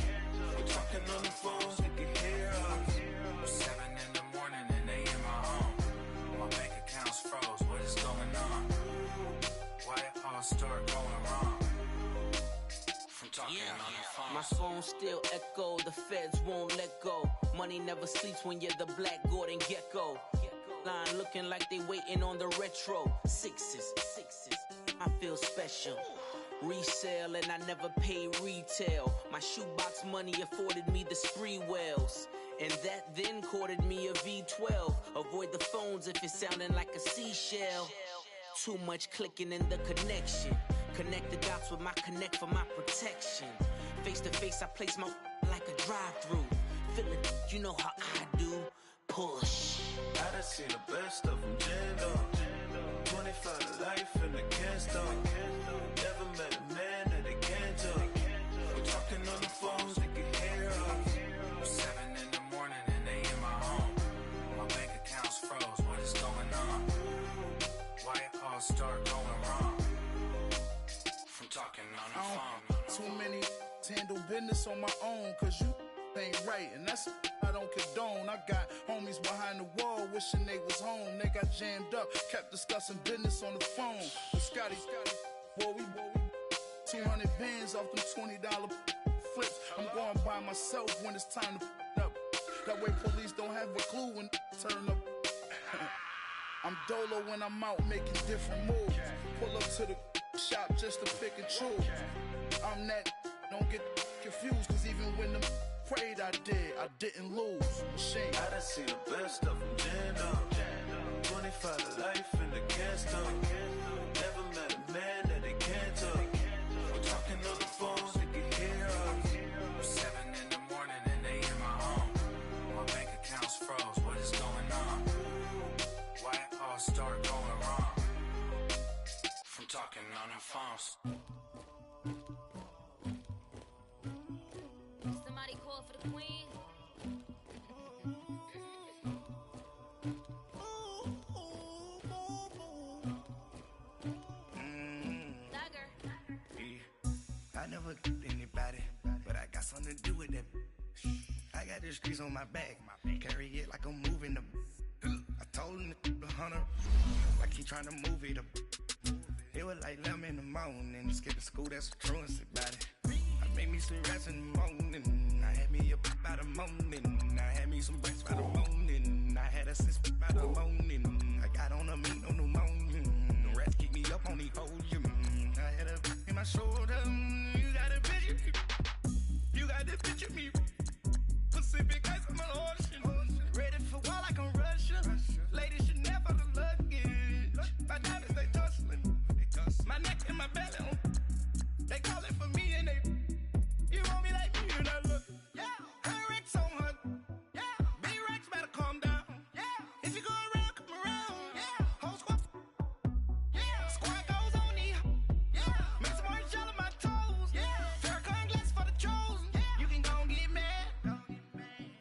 We're talking on the phones, they can hear us. 7 in the morning and they in my home. My bank account's froze, what is going on? Why it all start going wrong? From talking on the phone. My phone still echo, the feds won't let go. Money never sleeps when you're the Black Gordon Gecko. Line looking like they waiting on the retro. Sixes. I feel special. Resale and I never pay retail. My shoebox money afforded me the spree wells. And that then courted me a V12. Avoid the phones if it's sounding like a seashell. Too much clicking in the connection. Connect the dots with my connect for my protection. Face to face I place my like a drive-through. Feeling you know how I do. Push. I done seen the best of them, jammed up. 25 to life and they can't stop. Never met a man that they can't talk. We're talking on the phones, they can hear us. 7 in the morning and they in my home. My bank account's froze, what is going on? Why it all start going wrong? From talking on the phone. Too many handle business on my own, cause you ain't right, and that's I don't condone. I got homies behind the wall wishing they was home. They got jammed up, kept discussing business on the phone. But Scotty, boy, we 200 bands off them $20 flips. I'm going by myself when it's time to up. That way police don't have a clue when turn up. I'm dolo when I'm out making different moves. Pull up to the shop just to pick and choose. I'm that, don't get confused, cause even when the prayed I didn't lose. Machine. I done seen the best of them, jammed up. 25 to life and they can't stop. Never met a man that they can't talk. We're talking on the phones, they can hear us. 7 in the morning and they in my home. My bank account's froze, what is going on? Why it all start going wrong? From talking on the phones. Somebody call for the queen. I never anybody, but I got something to do with that. I got the streets on my back, carry it like I'm moving the. I told him the hunter, like he trying to move it up. It was like 11 in the morning, skipping school, that's a truancy about it. I made me some rats in the morning, I had me up by the morning, I had me some rats by the morning, I had a sis by the morning, I got on a meat on the morning, the rats keep me up on the volume, I had a in my shoulder, you got a picture, you got this picture me, Pacific ice on my ocean, ready for war like I'm Russian, ladies should never the luggage, my diamonds they tussling, my neck and my belly, they calling for me and they, you want me like me and I look, yeah, I wreck so much, yeah, B-Rex better calm down, yeah, if you go around, come around, yeah, whole squad, yeah, squad goes on the, yeah, make some orange gel on my toes, yeah, Farrakhan glass for the chosen, yeah, you can go and get mad,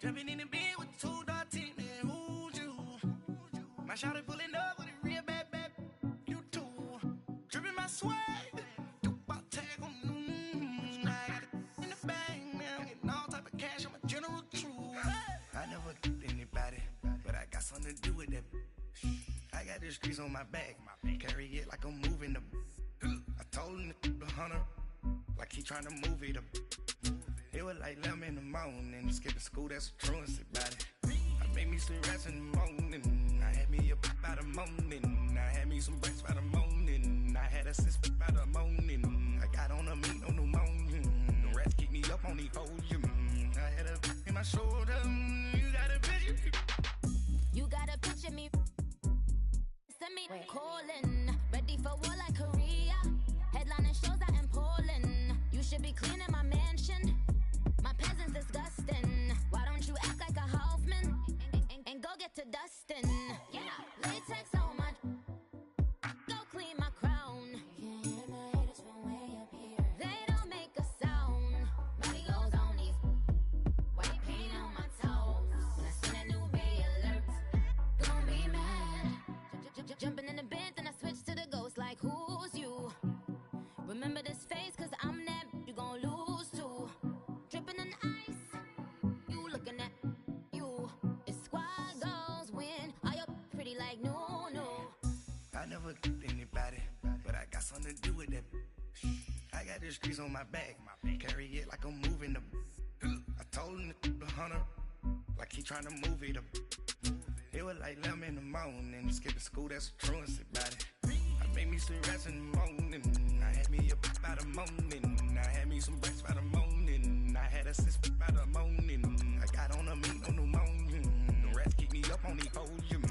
jumping in the bed with 2 dark teeth, man, who's you, my shawty pulling up with a real bad, you too, dripping my swag, I never anybody, but I got something to do with that. I got the streets on my back, carry it like I'm moving the. I told him the hunter, like he trying to move it up. It was like 11 in the morning, skipping school, that's a truancy about it. I made me sleep rest in the morning. I had me up by the morning. I had me some breaks by the morning. I had a sis by the morning. I got on a meat on the morning. The rats keep me up on the podium. I had a in my shoulder. You got a picture. You got a picture me. Send me calling. Ready for war like Korea. Headlining shows out in Poland. You should be cleaning my mansion. My peasants disgusting. Why don't you act like a Hoffman and go get to dustin'? Yeah, latex on my. Go clean my crown. You can hear my haters from way up here. They don't make a sound. Money goes on these. White paint on my toes. When I send a new Bay alert, gon' be mad. Jumping in the bed, then I switch to the ghost like who's you? Remember this face, cause I'm that you gon' lose too. Dripping in ice, you looking at you. It's squad goals win. Are you pretty like no? I never anybody, but I got something to do with that. I got the streets on my back, carry it like I'm moving the. I told him the hunter, like he trying to move it up. It was like 11 in the morning, skipping school, that's a truancy about it. I made me sleep rest in the morning. I had me up by the morning. I had me some breaks by the morning. I had a sis by the morning. I got on a meat on the morning. The rats keep me up on the podium.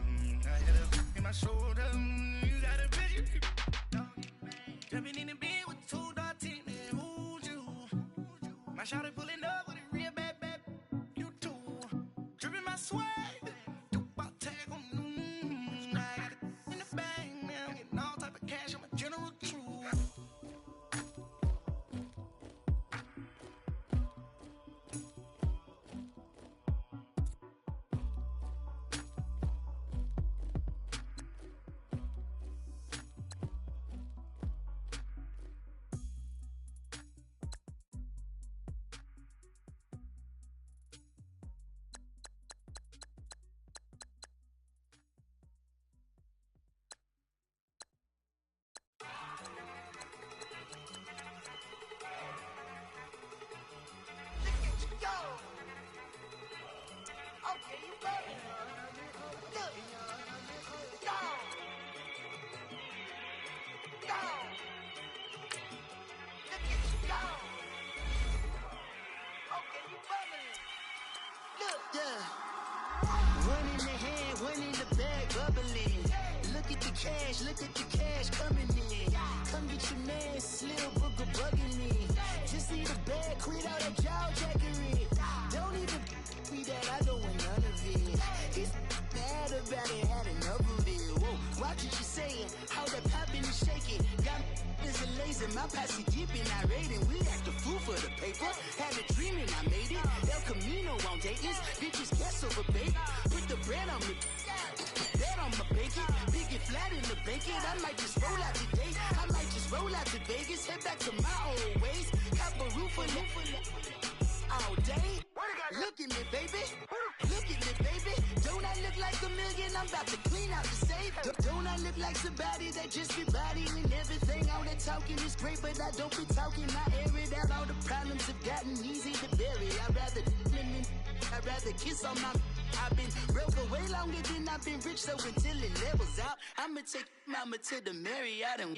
I had a in my shoulder. You got a picture. Jumping in the bed with 2 dark teeth. Who's you? My shawty pulling up with a real bad. You too. Dripping my swag. One in the hand, one in the bag, bubbling. Look at the cash coming in. Come get your man, Slim Booker bugging me. Just need a bag, quit all that jaw jackery. Don't even me that, I don't want none of it. He's mad about it, had enough of it. Whoa, watch what you saying, how that poppin' and shaking. Got is a lazy, my posse deep and I raiding. We act the fool for the paper. Had a dream and I made it. El Camino on Dayton's, bitches guess over bait. Put the bread on me, that on my bacon. Big and flat in the bacon. I might just roll out today. I might just roll out to Vegas. Head back to my old ways. Cop a roof for all day. Look at me, baby. Look at me, baby. Don't I look like a million? I'm about to clean out the safe. Don't I look like somebody that just be bodying everything? All that talking is great, but I don't be talking. I air it out. All the problems have gotten easy to bury. I'd rather kiss on my. I've been broke way longer than I've been rich, so until it levels out, I'ma take mama to the Marriott and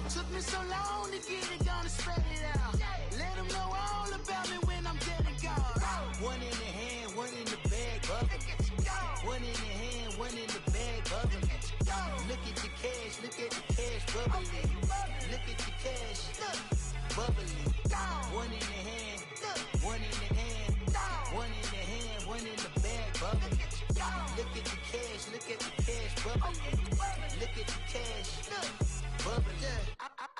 took me so long to get it, gonna spread it out. Let them know all about me when I'm dead and gone. One in the hand, one in the bag, bubbling. One in the hand, one in the bag, bubbling. Look at the cash, bubbling. Look at the cash, bubbling. One in the hand, one in the hand, one in the hand, one in the bag, bubbling. Look at the cash, bubbling. Look at the cash, bubbling.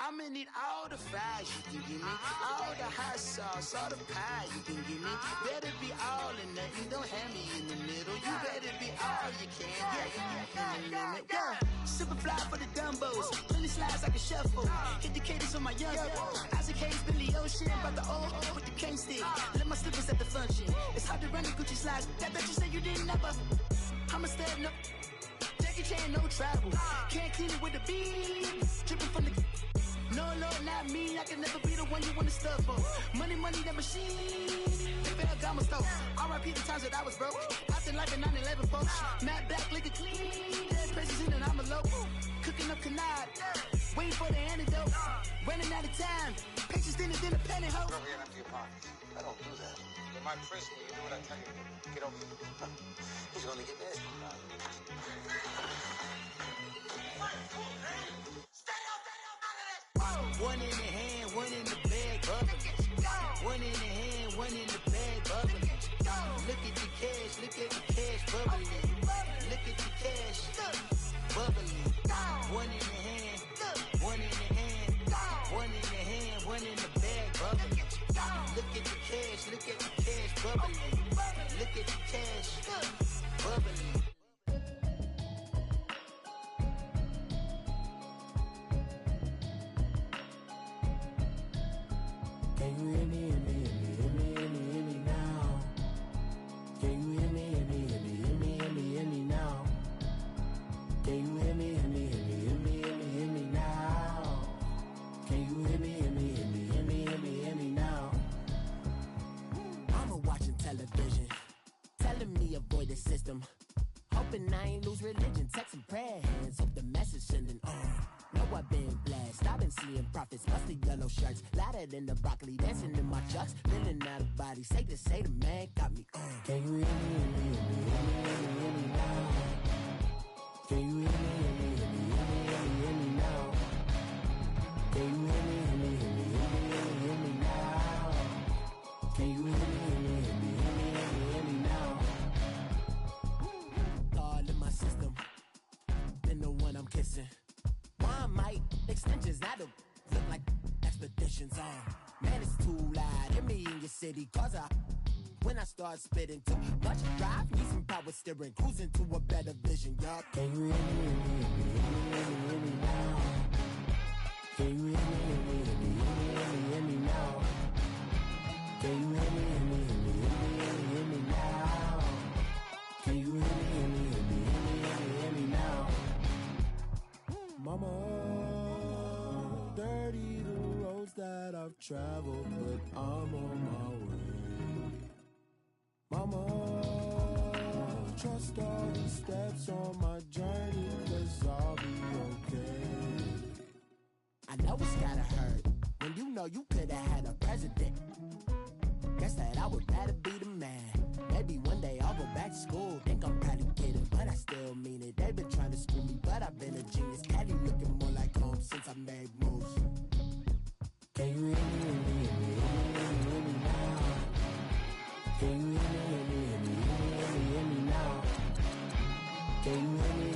I'ma need all the fries you can give me, all the hot sauce, all the pie you can give me. Better be all or nothing, don't have me in the middle. You better be all you can, yeah. Super fly for the dumbos, plenty slides like a shuffle. Hit the cadence on my young Isaac Hayes, Billy Ocean, about the old with the cane stick. Let my slippers at the function. It's hard to run the Gucci slides. That bet you say you didn't never. I'ma stand up. Jackie Chan, no travel. Can't clean it with the beat. Dripping from the. No, not me. I can never be the one you want to stuff for. Money, that machine. They fell down my stove. R.I.P. the times that I was broke. Acting like a 9/11 folks. Matte black, liquor clean. Dead presses in an envelope. Cooking up canard. Waiting for the antidote. Running out of time. Pictures thinner than a pantyhose. Go here and empty your pockets. I don't do that. In my prison, you do what I tell you to do. Get over here. He's gonna get nasty. One in the hand, one in the bag, bubbling. One in the hand, one in the bag, bubbling. Look at the cash, bubbling. Look at the cash, bubbling. One in the hand, one in the hand, one in the hand, one in the bag, bubbling. Look at the cash, bubbling. Look at the cash, bubbling. Can you hear me, hear me now? Can you hear me, hear me now? Can you hear me, hear me now? Can you hear me, hear me now? Mama watching television, telling me avoid the system. Hoping I ain't lose religion, texting prayer hands, hope the message sending on. Know I've been blessed, I've been seeing prophets, musty yellow shirts, louder than the broccoli, dancing in my chucks, feeling out of body, say the man got me on. Can you hear me, hear me now? Can you hear me, hear me now? Can you hear me, hear me now? Can you hear me, hear me now? All in my system, then the one I'm kissing. One might extensions, I don't look like expeditions on. Man, it's too loud in me in your city, cause when I start spitting too much drive, need some power steering, cruising to a better vision, yup. Can you hear me now? Can you hear me now? Can you hear me now? Can you hear me now? Mama, dirty the roads that I've traveled, but I'm on my way. Mama, trust all the steps on my journey, 'cause I'll be okay. I know it's gotta hurt when you know you could've had a president. Guess that I would rather be the man. Maybe one day I'll go back to school. Think I'm probably kidding, but I still mean it. They've been trying to screw me, but I've been a genius. Caddy looking more like home since I made moves. Can you hear me now? Can you hear me now? Can you hear me?